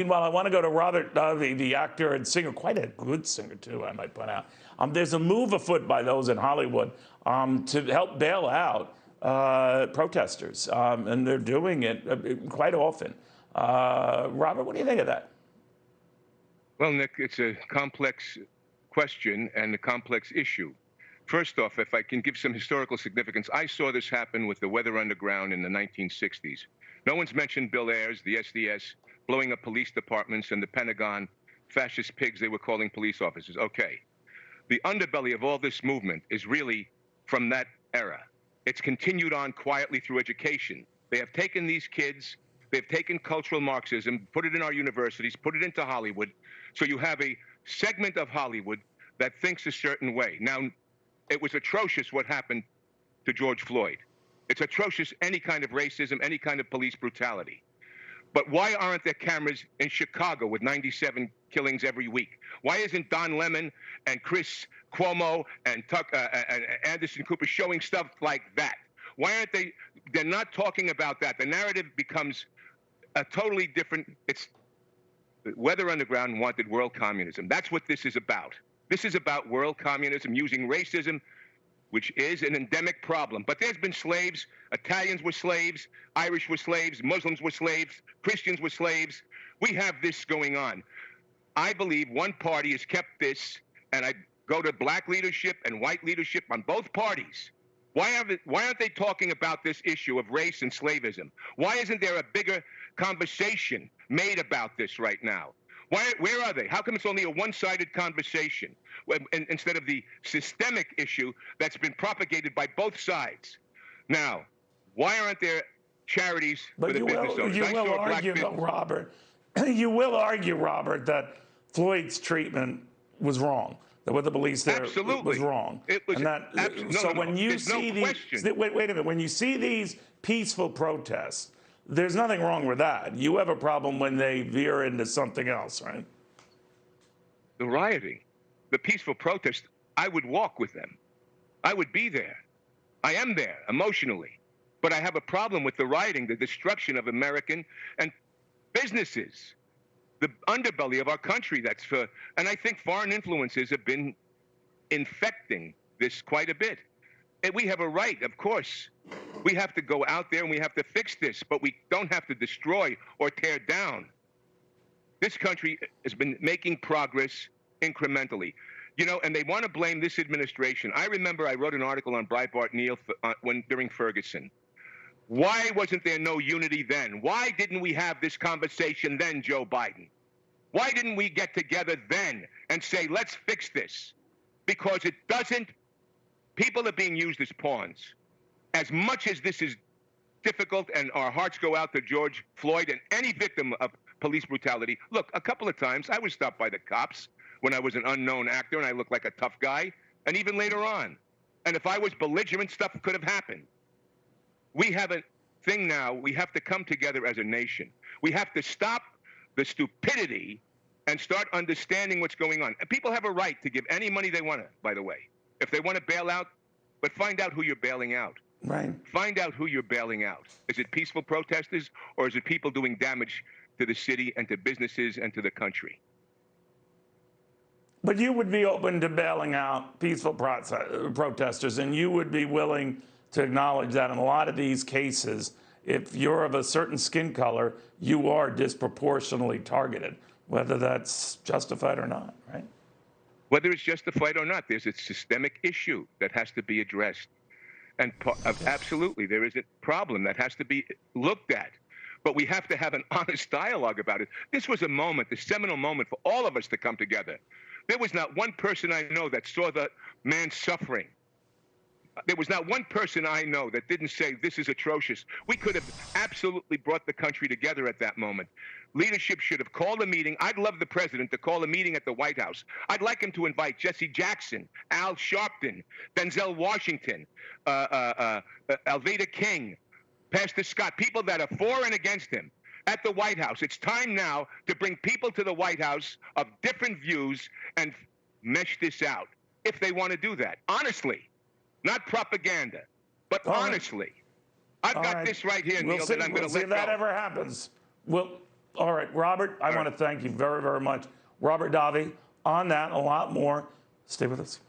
Meanwhile, I want to go to Robert Davi, the actor and singer, quite a good singer, too, I might point out. There's a move afoot by those in Hollywood to help bail out protesters, and they're doing it quite often. Robert, what do you think of that? Well, Nick, it's a complex question and a complex issue. First off, if I can give some historical significance, I saw this happen with the Weather Underground in the 1960s. No one's mentioned Bill Ayers, the SDS, blowing up police departments, and the Pentagon, fascist pigs they were calling police officers. Okay. The underbelly of all this movement is really from that era. It's continued on quietly through education. They have taken these kids, they've taken cultural Marxism, put it in our universities, put it into Hollywood. So you have a segment of Hollywood that thinks a certain way. Now, it was atrocious what happened to George Floyd. It's atrocious, any kind of racism, any kind of police brutality. But why aren't there cameras in Chicago with 97 killings every week? Why isn't Don Lemon and Chris Cuomo and Anderson Cooper showing stuff like that? Why aren't they? They're not talking about that. The narrative becomes a totally different. It's the Weather Underground wanted world communism. That's what this is about. This is about world communism using racism, which is an endemic problem. But there's been slaves. Italians were slaves. Irish were slaves. Muslims were slaves. Christians were slaves. We have this going on. I believe one party has kept this, and I go to black leadership and white leadership on both parties. Why aren't they talking about this issue of race and slavism? Why isn't there a bigger conversation made about this right now? Where are they? How come it's only a one-sided conversation instead of the systemic issue that's been propagated by both sides? Now, why aren't there charities for the business owners? You will argue, though, Robert. You will argue, Robert, that Floyd's treatment was wrong. That what the police there was wrong. It was. And that, so when you see these, wait a minute. When you see these peaceful protests, there's nothing wrong with that. You have a problem when they veer into something else, right? The rioting, the peaceful protest, I would walk with them. I would be there. I am there emotionally. But I have a problem with the rioting, the destruction of American and businesses, the underbelly of our country. And I think foreign influences have been infecting this quite a bit. And we have a right, of course. We have to go out there and we have to fix this, but we don't have to destroy or tear down. This country has been making progress incrementally. You know, and they want to blame this administration. I remember I wrote an article on Robert Neil during Ferguson. Why wasn't there no unity then? Why didn't we have this conversation then, Joe Biden? Why didn't we get together then and say, let's fix this? Because it doesn't. People are being used as pawns. As much as this is difficult, and our hearts go out to George Floyd and any victim of police brutality. Look, a couple of times I was stopped by the cops when I was an unknown actor and I looked like a tough guy, and even later on. And if I was belligerent, stuff could have happened. We have a thing now. We have to come together as a nation. We have to stop the stupidity and start understanding what's going on. And people have a right to give any money they want to, by the way. If they want to bail out, but find out who you're bailing out. Right. Find out who you're bailing out. Is it peaceful protesters, or is it people doing damage to the city and to businesses and to the country? But you would be open to bailing out peaceful protesters, and you would be willing to acknowledge that in a lot of these cases, if you're of a certain skin color, you are disproportionately targeted, whether that's justified or not, right? Whether it's justified or not, there's a systemic issue that has to be addressed. And absolutely, there is a problem that has to be looked at. But we have to have an honest dialogue about it. This was a moment, the seminal moment for all of us to come together. There was not one person I know that saw the man suffering. There was not one person I know that didn't say, this is atrocious. We could have absolutely brought the country together at that moment. Leadership should have called a meeting. I'd love the president to call a meeting at the White House. I'd like him to invite Jesse Jackson, Al Sharpton, Denzel Washington, Alveda King, Pastor Scott, people that are for and against him at the White House. It's time now to bring people to the White House of different views and mesh this out, if they want to do that. Honestly, not propaganda, but honestly. I've got this right here, Neil, that I'm going to let go. We'll see if that ever happens. All right, Robert, I want to thank you very, very much. Robert Davi, on that, a lot more. Stay with us.